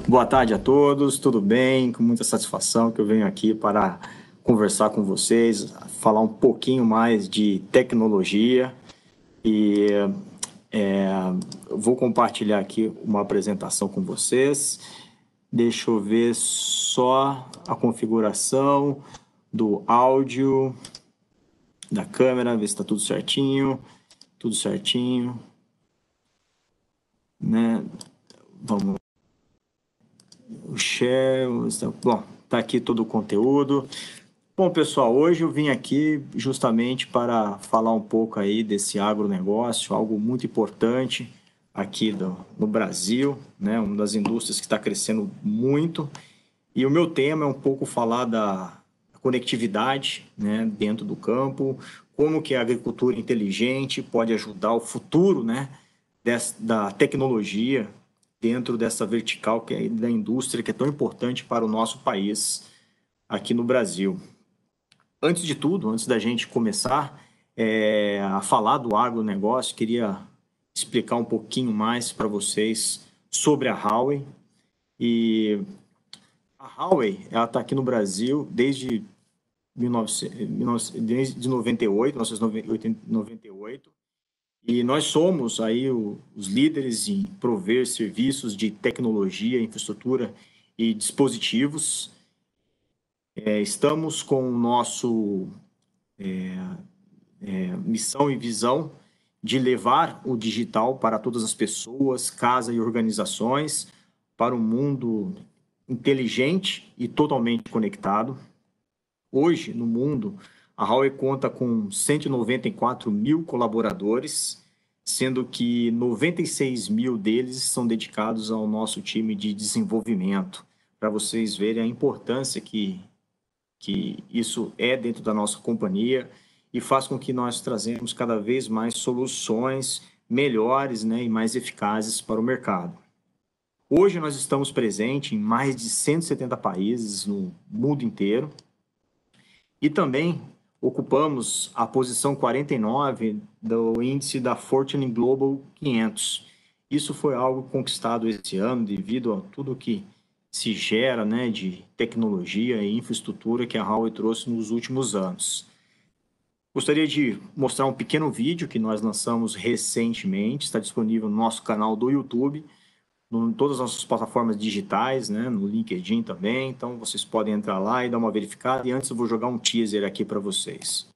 Boa tarde a todos, tudo bem? Com muita satisfação que eu venho aqui para conversar com vocês, falar um pouquinho mais de tecnologia e é, eu vou compartilhar aqui uma apresentação com vocês. Deixa eu ver só a configuração do áudio, da câmera, ver se está tudo certinho, né? Vamos o share, bom, tá aqui todo o conteúdo. Bom, pessoal, hoje eu vim aqui justamente para falar um pouco aí desse agronegócio, algo muito importante aqui no Brasil, né? Uma das indústrias que está crescendo muito. E o meu tema é um pouco falar da conectividade, né, dentro do campo, como que a agricultura inteligente pode ajudar o futuro, né, da tecnologia dentro dessa vertical que é da indústria que é tão importante para o nosso país aqui no Brasil. Antes de tudo, antes da gente começar a falar do agronegócio, queria explicar um pouquinho mais para vocês sobre a Huawei. E a Huawei, ela está aqui no Brasil desde 1998, e nós somos aí os líderes em prover serviços de tecnologia, infraestrutura e dispositivos. Estamos com o nosso missão e visão de levar o digital para todas as pessoas, casas e organizações, para um mundo inteligente e totalmente conectado. Hoje, no mundo, a Huawei conta com 194 mil colaboradores, sendo que 96 mil deles são dedicados ao nosso time de desenvolvimento, para vocês verem a importância que isso é dentro da nossa companhia e faz com que nós trazemos cada vez mais soluções melhores, né, e mais eficazes para o mercado. Hoje nós estamos presentes em mais de 170 países no mundo inteiro e também ocupamos a posição 49 do índice da Fortune Global 500. Isso foi algo conquistado esse ano devido a tudo que se gera, né, de tecnologia e infraestrutura que a Huawei trouxe nos últimos anos. Gostaria de mostrar um pequeno vídeo que nós lançamos recentemente, está disponível no nosso canal do YouTube, em todas as nossas plataformas digitais, né, no LinkedIn também, então vocês podem entrar lá e dar uma verificada, e antes eu vou jogar um teaser aqui para vocês.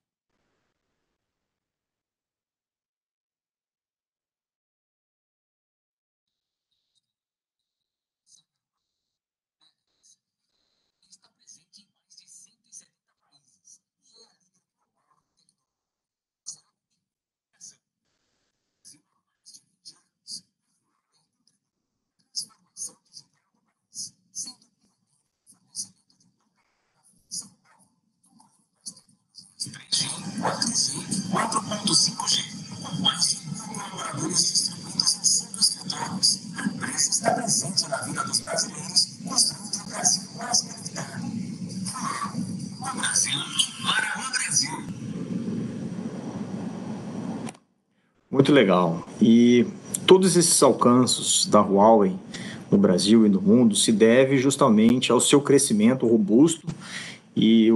Muito legal. E todos esses alcanços da Huawei no Brasil e no mundo se deve justamente ao seu crescimento robusto e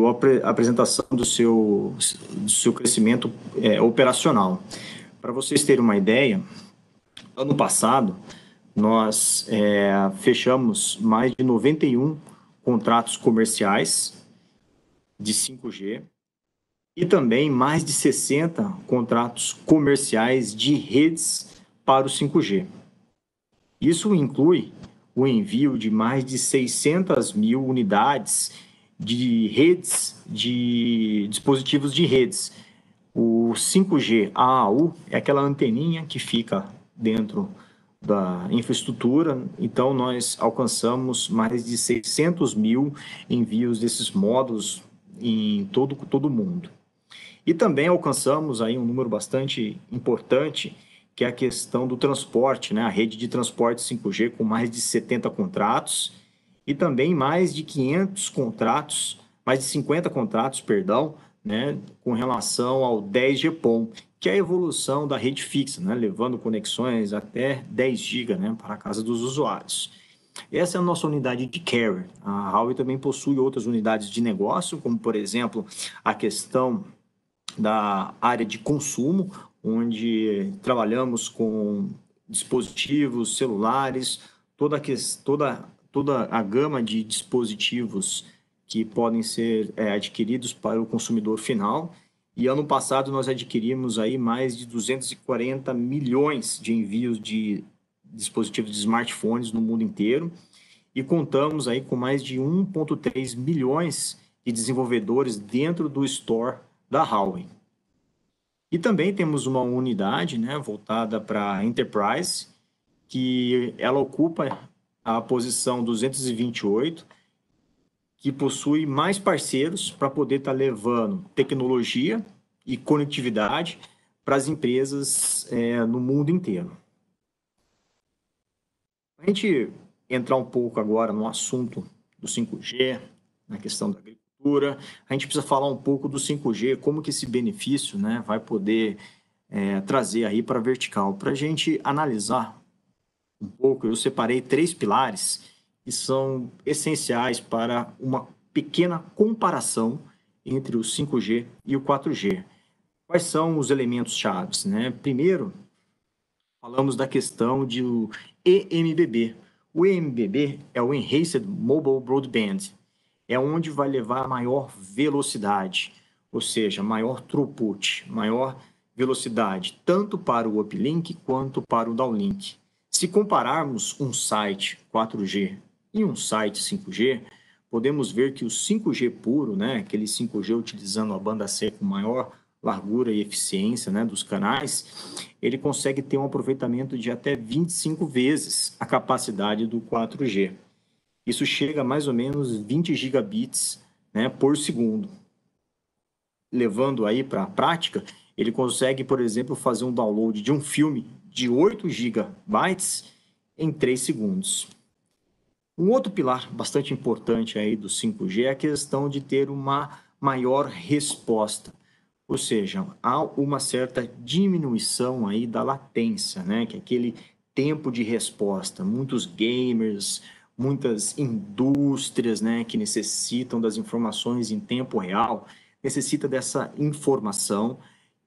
a apresentação do seu crescimento operacional. Para vocês terem uma ideia, ano passado nós fechamos mais de 91 contratos comerciais de 5G e também mais de 60 contratos comerciais de redes para o 5G. Isso inclui o envio de mais de 600 mil unidades de redes, de dispositivos de redes. O 5G AAU é aquela anteninha que fica dentro da infraestrutura, então nós alcançamos mais de 600 mil envios desses módulos em todo o mundo. E também alcançamos aí um número bastante importante, que é a questão do transporte, né? A rede de transporte 5G com mais de 70 contratos e também mais de 500 contratos, mais de 50 contratos, perdão, né? Com relação ao 10G-PON, que é a evolução da rede fixa, né? Levando conexões até 10 GB, né? Para a casa dos usuários. Essa é a nossa unidade de carrier. A Huawei também possui outras unidades de negócio, como, por exemplo, a questão da área de consumo, onde trabalhamos com dispositivos celulares, toda a gama de dispositivos que podem ser adquiridos para o consumidor final. E ano passado nós adquirimos aí mais de 240 milhões de envios de dispositivos de smartphones no mundo inteiro e contamos aí com mais de 1,3 milhões de desenvolvedores dentro do store da Huawei. E também temos uma unidade, né, voltada para Enterprise, que ela ocupa a posição 228, que possui mais parceiros para poder estar levando tecnologia e conectividade para as empresas no mundo inteiro. A gente entrar um pouco agora no assunto do 5G, na questão da agricultura, a gente precisa falar um pouco do 5G, como que esse benefício, né, vai poder trazer aí para a vertical. Para a gente analisar um pouco, eu separei 3 pilares que são essenciais para uma pequena comparação entre o 5G e o 4G. Quais são os elementos chaves, né? Primeiro, falamos da questão do EMBB. O EMBB é o Enhanced Mobile Broadband, é onde vai levar a maior velocidade, ou seja, maior throughput, maior velocidade, tanto para o uplink quanto para o downlink. Se compararmos um site 4G e um site 5G, podemos ver que o 5G puro, né, aquele 5G utilizando a banda C com maior largura e eficiência, né, dos canais, ele consegue ter um aproveitamento de até 25 vezes a capacidade do 4G. Isso chega a mais ou menos 20 gigabits, né, por segundo. Levando aí para a prática, ele consegue, por exemplo, fazer um download de um filme de 8 gigabytes em 3 segundos. Um outro pilar bastante importante aí do 5G é a questão de ter uma maior resposta. Ou seja, há uma certa diminuição aí da latência, né? Que é aquele tempo de resposta. Muitos gamers, muitas indústrias, né, que necessitam das informações em tempo real, necessita dessa informação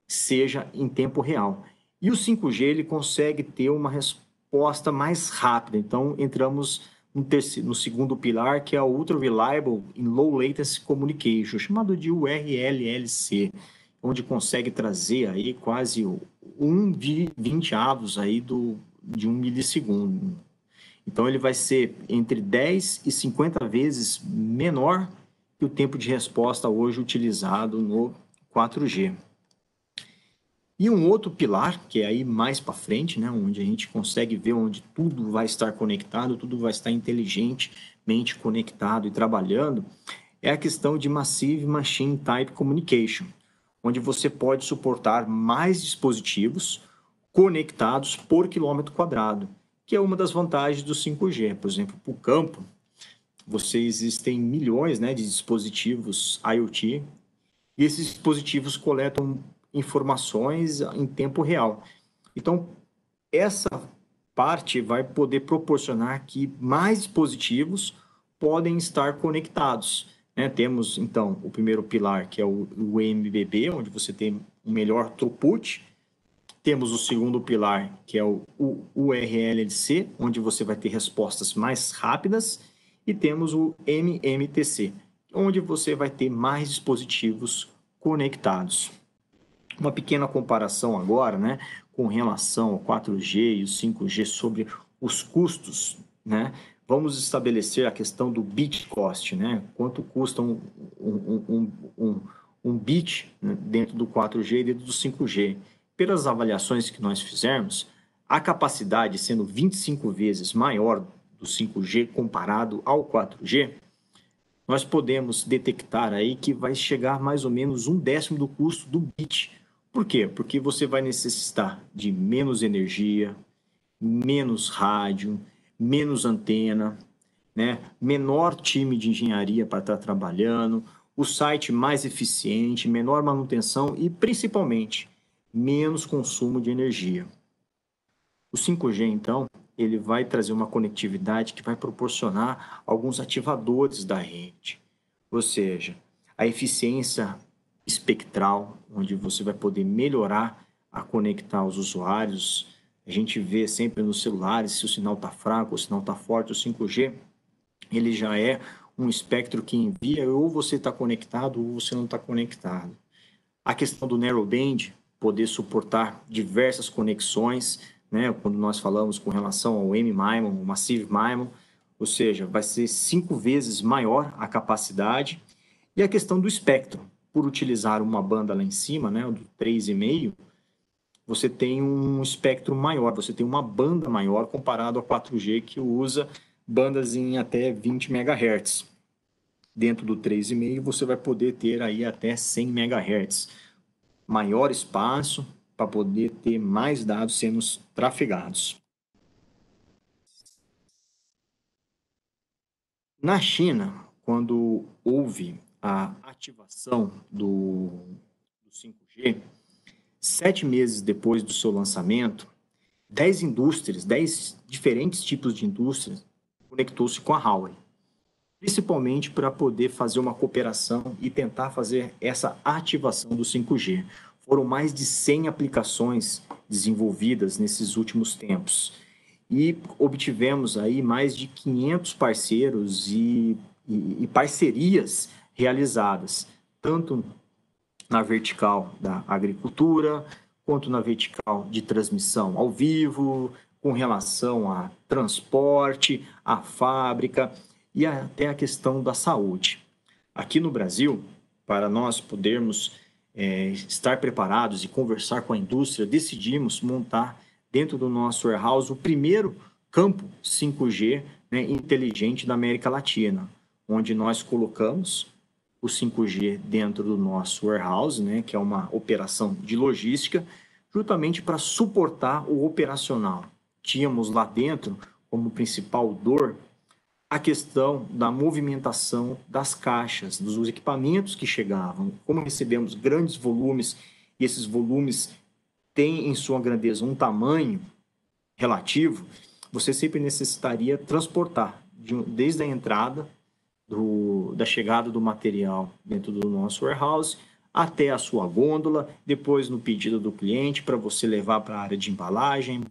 seja em tempo real. E o 5G ele consegue ter uma resposta mais rápida. Então, entramos no segundo pilar, que é o Ultra Reliable in Low Latency Communication, chamado de URLLC, onde consegue trazer aí quase 1/20 aí de 1 milissegundo. Então, ele vai ser entre 10 e 50 vezes menor que o tempo de resposta hoje utilizado no 4G. E um outro pilar, que é aí mais para frente, né, onde a gente consegue ver onde tudo vai estar conectado, tudo vai estar inteligentemente conectado e trabalhando, é a questão de Massive Machine Type Communication, onde você pode suportar mais dispositivos conectados por quilômetro quadrado, que é uma das vantagens do 5G. Por exemplo, para o campo, existem milhões, né, de dispositivos IoT, e esses dispositivos coletam informações em tempo real. Então, essa parte vai poder proporcionar que mais dispositivos podem estar conectados, né? Temos, então, o primeiro pilar, que é o EMBB, onde você tem um melhor throughput. Temos o segundo pilar, que é o URLLC, onde você vai ter respostas mais rápidas. E temos o MMTC, onde você vai ter mais dispositivos conectados. Uma pequena comparação agora, né, com relação ao 4G e o 5G sobre os custos, né? Vamos estabelecer a questão do bit cost, né? Quanto custa um bit, né, dentro do 4G e dentro do 5G. Pelas avaliações que nós fizermos, a capacidade sendo 25 vezes maior do 5G comparado ao 4G, nós podemos detectar aí que vai chegar mais ou menos 1/10 do custo do bit. Por quê? Porque você vai necessitar de menos energia, menos rádio, menos antena, né? Menor time de engenharia para estar trabalhando, o site mais eficiente, menor manutenção e, principalmente, menos consumo de energia. O 5G, então, ele vai trazer uma conectividade que vai proporcionar alguns ativadores da rede, ou seja, a eficiência espectral, onde você vai poder melhorar a conectar os usuários. A gente vê sempre nos celulares se o sinal está fraco, o sinal está forte, o 5G, ele já é um espectro que envia ou você está conectado ou você não está conectado. A questão do narrowband, poder suportar diversas conexões, né? Quando nós falamos com relação ao M-MIMO, o Massive MIMO, ou seja, vai ser 5 vezes maior a capacidade. E a questão do espectro, por utilizar uma banda lá em cima, né, do 3,5, você tem um espectro maior, você tem uma banda maior comparado ao 4G que usa bandas em até 20 MHz. Dentro do 3,5 você vai poder ter aí até 100 MHz. Maior espaço para poder ter mais dados sendo trafegados. Na China, quando houve a ativação do 5G, 7 meses depois do seu lançamento, 10 indústrias, 10 diferentes tipos de indústrias, conectou-se com a Huawei, principalmente para poder fazer uma cooperação e tentar fazer essa ativação do 5G. Foram mais de 100 aplicações desenvolvidas nesses últimos tempos e obtivemos aí mais de 500 parceiros e parcerias realizadas, tanto na vertical da agricultura, quanto na vertical de transmissão ao vivo, com relação a transporte, a fábrica e até a questão da saúde. Aqui no Brasil, para nós podermos estar preparados e conversar com a indústria, decidimos montar dentro do nosso warehouse o primeiro campo 5G, né, inteligente da América Latina, onde nós colocamos o 5G dentro do nosso warehouse, né, que é uma operação de logística, justamente para suportar o operacional. Tínhamos lá dentro, como principal dor, a questão da movimentação das caixas, dos equipamentos que chegavam. Como recebemos grandes volumes, e esses volumes têm em sua grandeza um tamanho relativo, você sempre necessitaria transportar desde a entrada da chegada do material dentro do nosso warehouse até a sua gôndola, depois no pedido do cliente para você levar para a área de embalagem,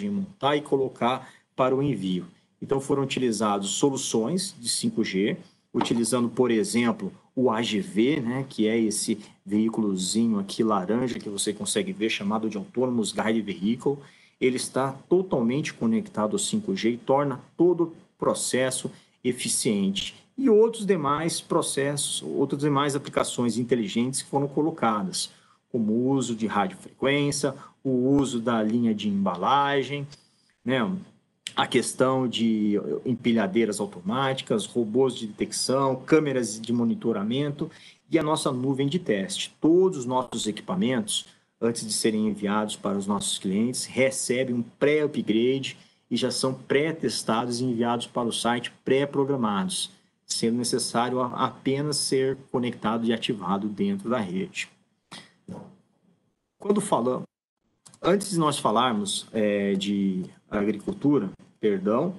montar e colocar para o envio. Então foram utilizadas soluções de 5G, utilizando, por exemplo, o AGV, né, que é esse veículozinho aqui laranja que você consegue ver, chamado de Autonomous Guided Vehicle. Ele está totalmente conectado ao 5G e torna todo o processo eficiente. E outros demais processos, outras demais aplicações inteligentes que foram colocadas, como o uso de radiofrequência, o uso da linha de embalagem, né? A questão de empilhadeiras automáticas, robôs de detecção, câmeras de monitoramento e a nossa nuvem de teste. Todos os nossos equipamentos, antes de serem enviados para os nossos clientes, recebem um pré-upgrade e já são pré-testados e enviados para o site pré-programados, sendo necessário apenas ser conectado e ativado dentro da rede. Quando falamos, antes de nós falarmos de agricultura, perdão,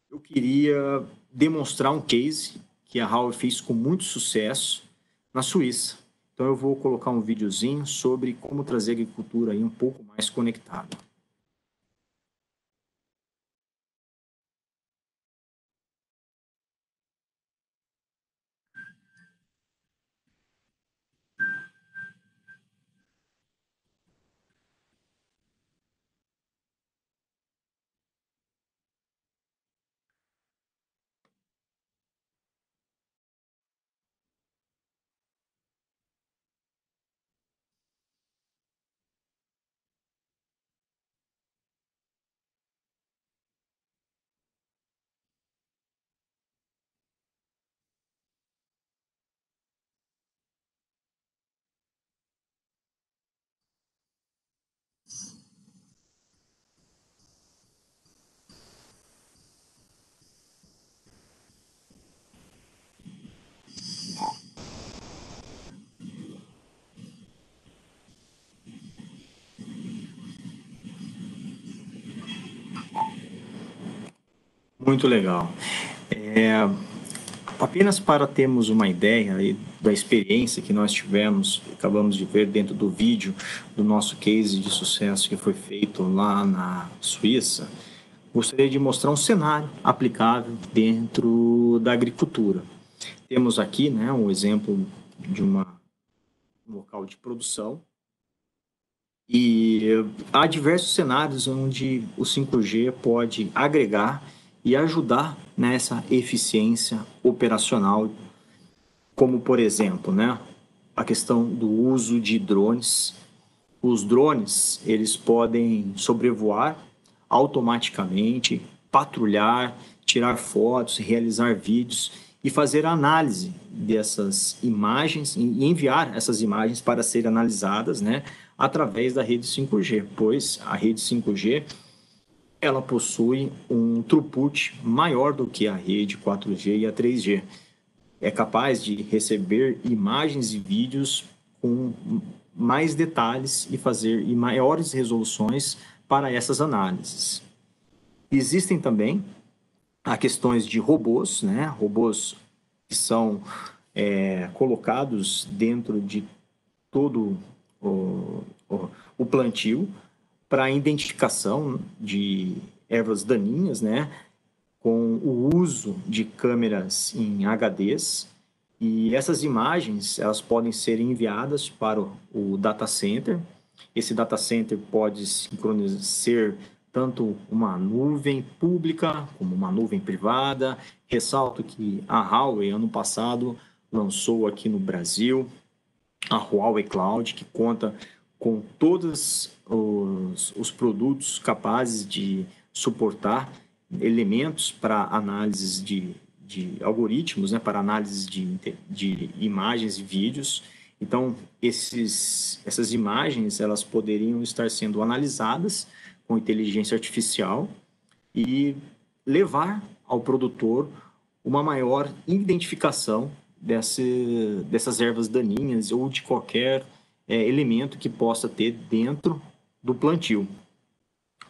eu queria demonstrar um case que a Huawei fez com muito sucesso na Suíça. Então eu vou colocar um videozinho sobre como trazer a agricultura aí um pouco mais conectada. Muito legal. É, apenas para termos uma ideia aí da experiência que nós tivemos, acabamos de ver dentro do vídeo do nosso case de sucesso que foi feito lá na Suíça, gostaria de mostrar um cenário aplicável dentro da agricultura. Temos aqui, né, um exemplo de um local de produção e há diversos cenários onde o 5G pode agregar e ajudar nessa eficiência operacional, como por exemplo, né, a questão do uso de drones. Os drones, eles podem sobrevoar automaticamente, patrulhar, tirar fotos, realizar vídeos e fazer análise dessas imagens e enviar essas imagens para serem analisadas, né, através da rede 5G, pois a rede 5G ela possui um throughput maior do que a rede 4G e a 3G. É capaz de receber imagens e vídeos com mais detalhes e fazer maiores resoluções para essas análises. Existem também as questões de robôs, né? Robôs que são colocados dentro de todo o plantio para identificação de ervas daninhas, né? Com o uso de câmeras em HDs, e essas imagens elas podem ser enviadas para o data center. Esse data center pode ser tanto uma nuvem pública como uma nuvem privada. Ressalto que a Huawei, ano passado, lançou aqui no Brasil a Huawei Cloud, que conta com todos os produtos capazes de suportar elementos para análise de algoritmos, né, para análise de imagens e vídeos. Então, essas imagens elas poderiam estar sendo analisadas com inteligência artificial e levar ao produtor uma maior identificação dessas ervas daninhas ou de qualquer elemento que possa ter dentro do plantio.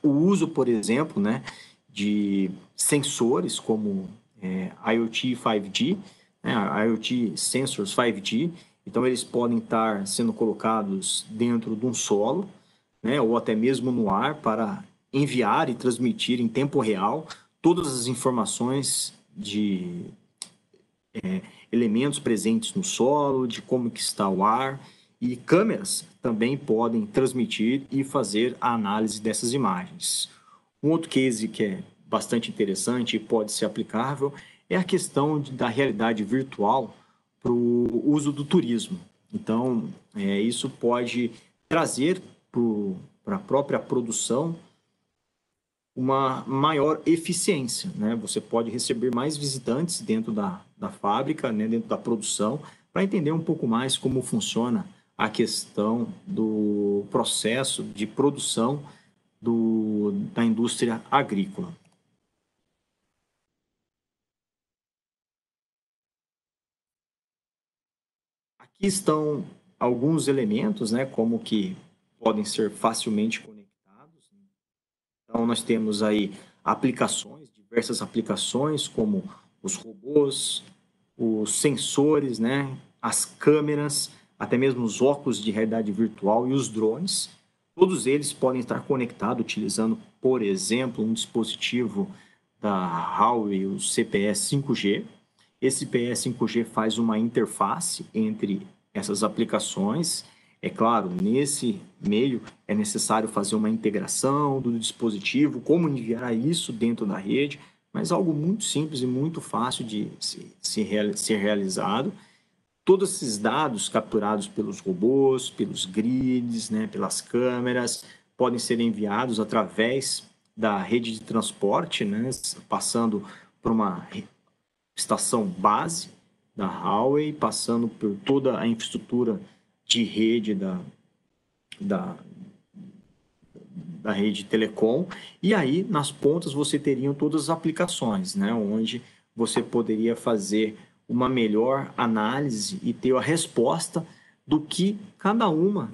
O uso, por exemplo, né, de sensores como IoT 5G, né, IoT Sensors 5G, então eles podem estar sendo colocados dentro de um solo, né, ou até mesmo no ar para enviar e transmitir em tempo real todas as informações de elementos presentes no solo, de como que está o ar, e câmeras também podem transmitir e fazer a análise dessas imagens. Um outro case que é bastante interessante e pode ser aplicável é a questão da realidade virtual para o uso do turismo. Então, isso pode trazer para a própria produção uma maior eficiência, né? Você pode receber mais visitantes dentro da fábrica, né? Dentro da produção, para entender um pouco mais como funciona a questão do processo de produção da indústria agrícola. Aqui estão alguns elementos, né? Como que podem ser facilmente conectados. Então, nós temos aí aplicações, diversas aplicações, como os robôs, os sensores, né, as câmeras, até mesmo os óculos de realidade virtual e os drones. Todos eles podem estar conectados utilizando, por exemplo, um dispositivo da Huawei, o CPE 5G. Esse CPE 5G faz uma interface entre essas aplicações. É claro, nesse meio é necessário fazer uma integração do dispositivo, como enviar isso dentro da rede, mas algo muito simples e muito fácil de ser realizado. Todos esses dados capturados pelos robôs, pelos grids, né, pelas câmeras, podem ser enviados através da rede de transporte, né, passando por uma estação base da Huawei, passando por toda a infraestrutura de rede da, da rede telecom, e aí nas pontas você teria todas as aplicações, né, onde você poderia fazer uma melhor análise e ter a resposta do que cada uma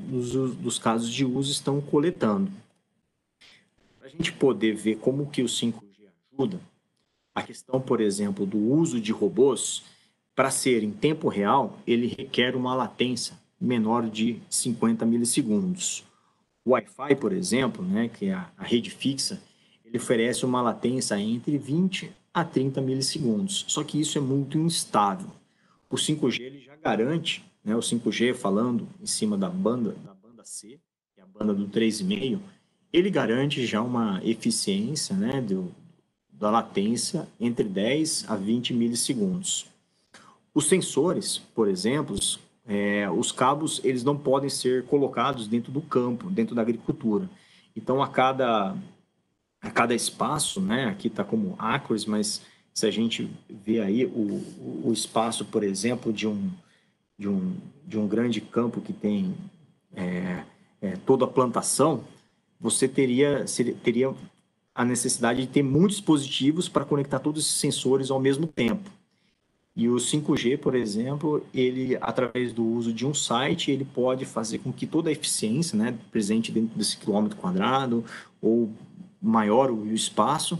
dos casos de uso estão coletando. Para a gente poder ver como que o 5G ajuda, A questão, por exemplo, do uso de robôs, para ser em tempo real, ele requer uma latência menor de 50 milissegundos. O Wi-Fi, por exemplo, né, que é a rede fixa, ele oferece uma latência entre 20 a 30 milissegundos. Só que isso é muito instável. O 5G ele já garante, né, o 5G falando em cima da banda C, que é a banda do 3,5, ele garante já uma eficiência, né, da latência entre 10 a 20 milissegundos. Os sensores, por exemplo, os cabos eles não podem ser colocados dentro do campo, dentro da agricultura. Então, a cada espaço, né, aqui está como acres, mas se a gente vê aí o espaço, por exemplo, de um, de um grande campo que tem toda a plantação, você teria a necessidade de ter muitos dispositivos para conectar todos esses sensores ao mesmo tempo. E o 5G, por exemplo, ele, através do uso de um site, ele pode fazer com que toda a eficiência, né, presente dentro desse quilômetro quadrado, ou maior o espaço,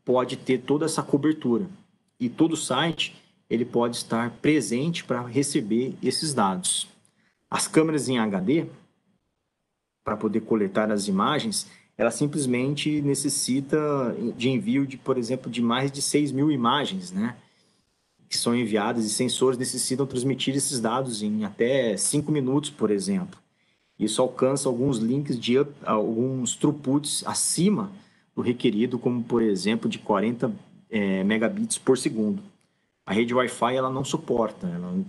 pode ter toda essa cobertura. E todo site, ele pode estar presente para receber esses dados. As câmeras em HD, para poder coletar as imagens, ela simplesmente necessita de envio de, por exemplo, de mais de 6.000 imagens, né? Que são enviadas e sensores necessitam transmitir esses dados em até 5 minutos, por exemplo. Isso alcança alguns links de alguns throughputs acima do requerido, como por exemplo de 40 megabits por segundo. A rede Wi-Fi ela não suporta, ela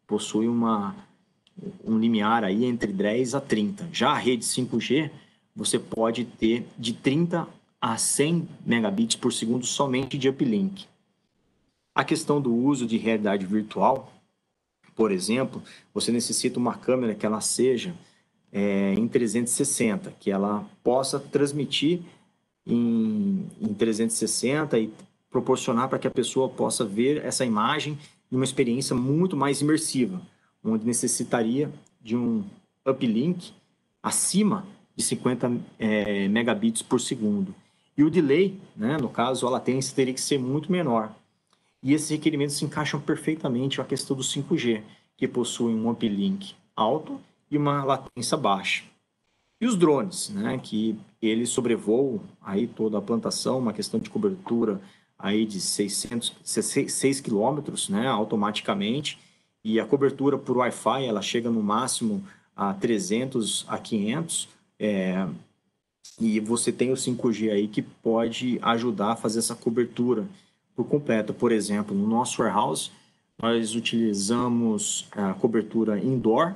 possui um limiar aí entre 10 a 30. Já a rede 5G, você pode ter de 30 a 100 megabits por segundo somente de uplink. A questão do uso de realidade virtual, por exemplo, você necessita uma câmera que ela seja em 360, que ela possa transmitir em 360 e proporcionar para que a pessoa possa ver essa imagem em uma experiência muito mais imersiva, onde necessitaria de um uplink acima de 50 megabits por segundo. E o delay, né, no caso, a latência teria que ser muito menor. E esses requerimentos se encaixam perfeitamente com a questão do 5G, que possui um uplink alto e uma latência baixa. E os drones, né, que eles sobrevoam aí toda a plantação, uma questão de cobertura aí de 6 quilômetros, né, automaticamente, e a cobertura por Wi-Fi, ela chega no máximo a 300 a 500, e você tem o 5G aí que pode ajudar a fazer essa cobertura por completo. Por exemplo, no nosso warehouse, nós utilizamos a cobertura indoor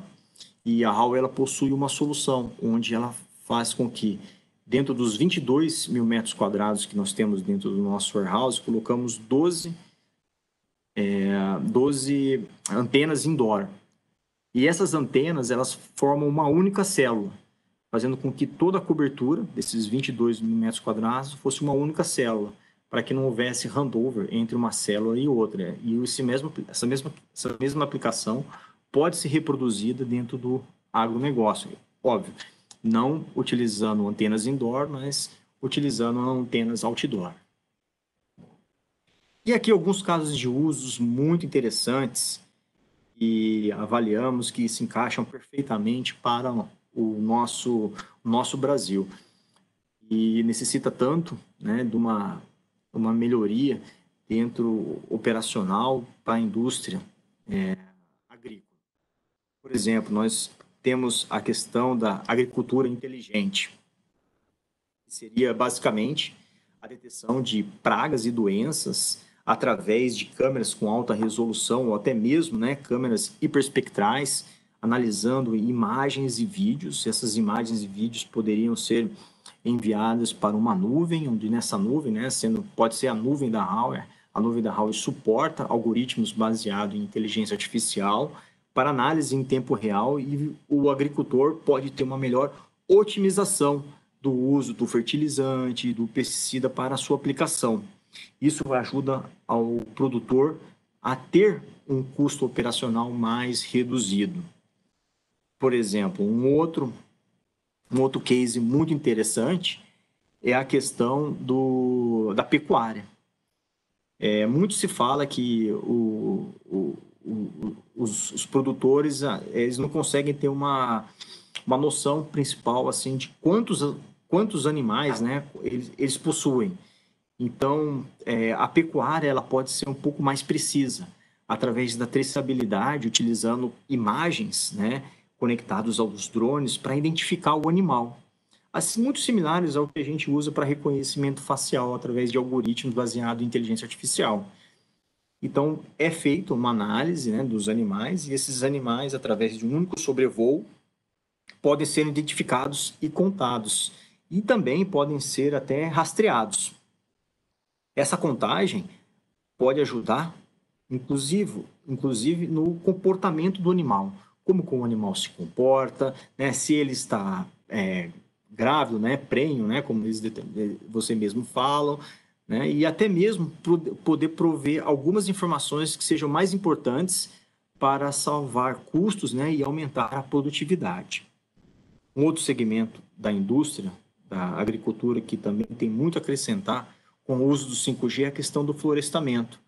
e a Huawei ela possui uma solução onde ela faz com que dentro dos 22 mil metros quadrados que nós temos dentro do nosso warehouse, colocamos 12 antenas indoor. E essas antenas elas formam uma única célula, fazendo com que toda a cobertura desses 22 mil metros quadrados fosse uma única célula, para que não houvesse handover entre uma célula e outra. E essa mesma aplicação pode ser reproduzida dentro do agronegócio. Óbvio, não utilizando antenas indoor, mas utilizando antenas outdoor. E aqui alguns casos de usos muito interessantes e avaliamos que se encaixam perfeitamente para o nosso Brasil. E necessita tanto, né, de uma melhoria dentro operacional para a indústria agrícola. Por exemplo, nós temos a questão da agricultura inteligente, que seria basicamente a detecção de pragas e doenças através de câmeras com alta resolução ou até mesmo, né, câmeras hiperespectrais, analisando imagens e vídeos. Essas imagens e vídeos poderiam ser enviadas para uma nuvem, onde nessa nuvem, né, pode ser a nuvem da Huawei suporta algoritmos baseados em inteligência artificial para análise em tempo real e o agricultor pode ter uma melhor otimização do uso do fertilizante, do pesticida para a sua aplicação. Isso ajuda ao produtor a ter um custo operacional mais reduzido. Por exemplo, um outro case muito interessante é a questão da pecuária. Muito se fala que os produtores eles não conseguem ter uma noção principal assim de quantos animais, né, eles possuem. Então, a pecuária ela pode ser um pouco mais precisa através da traçabilidade, utilizando imagens, né, conectados aos drones para identificar o animal. Assim, muito similares ao que a gente usa para reconhecimento facial através de algoritmos baseados em inteligência artificial. Então, é feita uma análise, né, dos animais, e esses animais, através de um único sobrevoo, podem ser identificados e contados. E também podem ser até rastreados. Essa contagem pode ajudar, inclusive no comportamento do animal. Como que o animal se comporta, né, se ele está grávido, né, prenho, né, como você mesmo falam, né, e até mesmo poder prover algumas informações que sejam mais importantes para salvar custos, né, e aumentar a produtividade. Um outro segmento da indústria, da agricultura, que também tem muito a acrescentar com o uso do 5G é a questão do florestamento.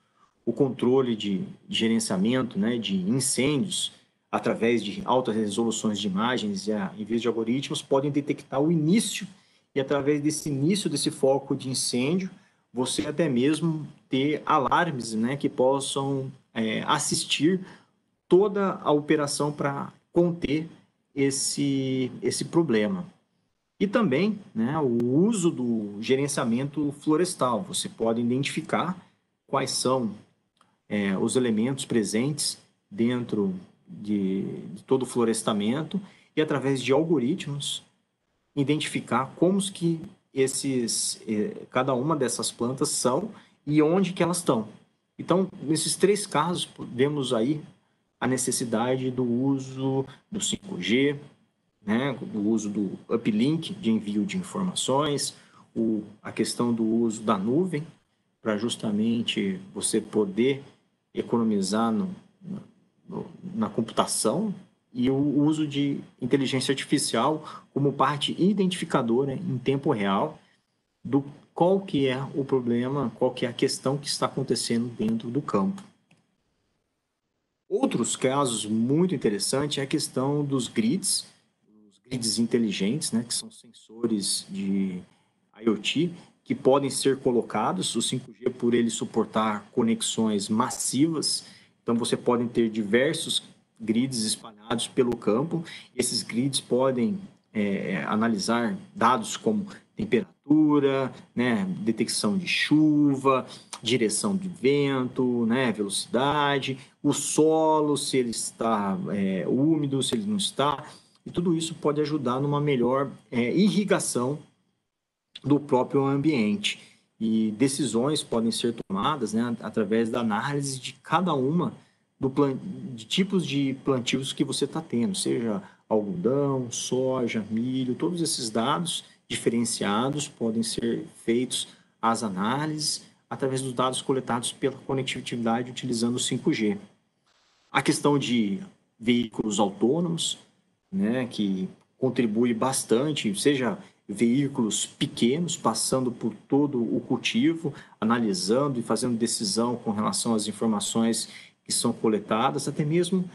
O controle de gerenciamento, né, de incêndios através de altas resoluções de imagens em vez de algoritmos podem detectar o início e através desse início desse foco de incêndio você até mesmo ter alarmes, né, que possam assistir toda a operação para conter esse problema. E também, né, o uso do gerenciamento florestal. Você pode identificar quais são os elementos presentes dentro de todo o florestamento e, através de algoritmos, identificar como que cada uma dessas plantas são e onde que elas estão. Então, nesses três casos, vemos aí a necessidade do uso do 5G, né, do uso do uplink de envio de informações, a questão do uso da nuvem, para justamente você poder economizar na computação, e o uso de inteligência artificial como parte identificadora em tempo real do qual que é o problema, qual que é a questão que está acontecendo dentro do campo. Outros casos muito interessantes é a questão dos grids, os grids inteligentes, né, que são sensores de IoT, que podem ser colocados, o 5G por ele suportar conexões massivas, então você pode ter diversos grids espalhados pelo campo, esses grids podem analisar dados como temperatura, né, detecção de chuva, direção de vento, né, velocidade, o solo, se ele está úmido, se ele não está, e tudo isso pode ajudar numa melhor irrigação do próprio ambiente. E decisões podem ser tomadas, né, através da análise de cada uma de tipos de plantios que você está tendo, seja algodão, soja, milho, todos esses dados diferenciados podem ser feitos as análises através dos dados coletados pela conectividade utilizando o 5G. A questão de veículos autônomos, né, que contribui bastante, seja veículos pequenos passando por todo o cultivo, analisando e fazendo decisão com relação às informações que são coletadas, até mesmo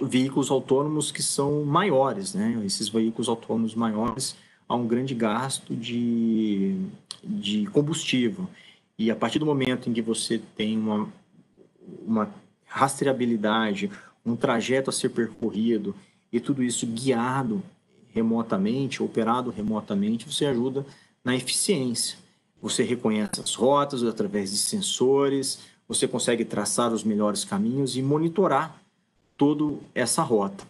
veículos autônomos que são maiores, né? Esses veículos autônomos maiores há um grande gasto de combustível. E a partir do momento em que você tem uma rastreabilidade, um trajeto a ser percorrido e tudo isso guiado remotamente, operado remotamente, você ajuda na eficiência. Você reconhece as rotas através de sensores, você consegue traçar os melhores caminhos e monitorar toda essa rota.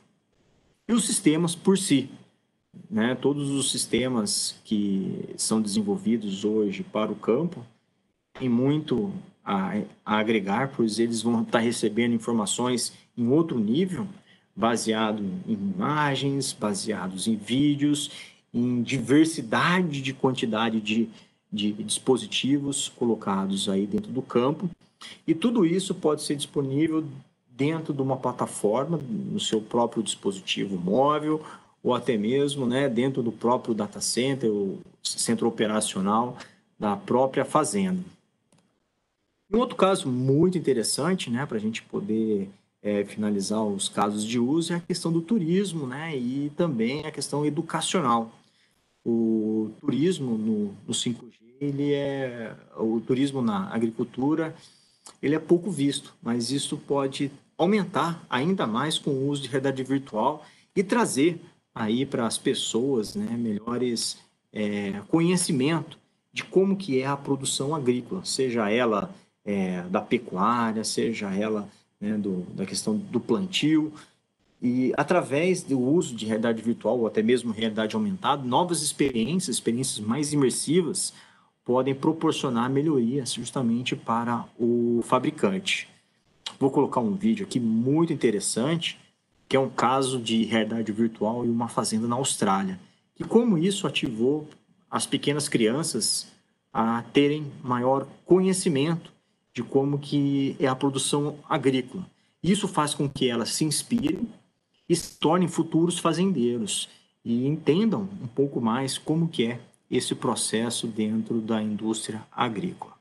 E os sistemas por si, né? Todos os sistemas que são desenvolvidos hoje para o campo têm muito a agregar, pois eles vão estar recebendo informações em outro nível, baseado em imagens, baseados em vídeos, em diversidade de quantidade de dispositivos colocados aí dentro do campo. E tudo isso pode ser disponível dentro de uma plataforma, no seu próprio dispositivo móvel, ou até mesmo, né, dentro do próprio data center, o centro operacional da própria fazenda. Um outro caso muito interessante, né, para a gente poder finalizar os casos de uso é a questão do turismo, né, e também a questão educacional. O turismo no 5G, o turismo na agricultura, ele é pouco visto, mas isso pode aumentar ainda mais com o uso de realidade virtual e trazer aí para as pessoas, né, melhores conhecimento de como que é a produção agrícola, seja ela da pecuária, seja ela, né, da questão do plantio, e através do uso de realidade virtual ou até mesmo realidade aumentada, novas experiências mais imersivas, podem proporcionar melhorias justamente para o fabricante. Vou colocar um vídeo aqui muito interessante, que é um caso de realidade virtual em uma fazenda na Austrália. E como isso ativou as pequenas crianças a terem maior conhecimento de como que é a produção agrícola. Isso faz com que elas se inspirem e se tornem futuros fazendeiros e entendam um pouco mais como que é esse processo dentro da indústria agrícola.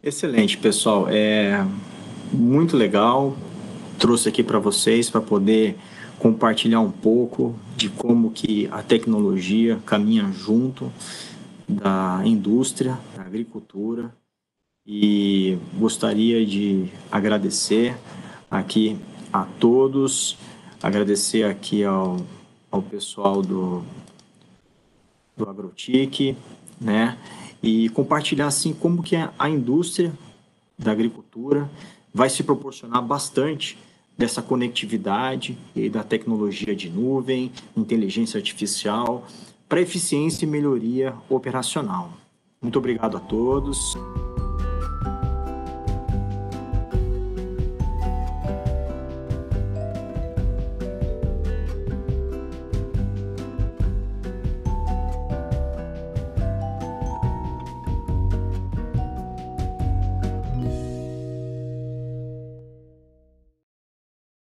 Excelente, pessoal. Muito legal. Trouxe aqui para vocês para poder compartilhar um pouco de como que a tecnologia caminha junto da indústria, da agricultura. E gostaria de agradecer aqui a todos, agradecer aqui ao pessoal do Agrotic, né? E compartilhar assim como que é a indústria da agricultura vai se proporcionar bastante dessa conectividade e da tecnologia de nuvem, inteligência artificial, para eficiência e melhoria operacional. Muito obrigado a todos.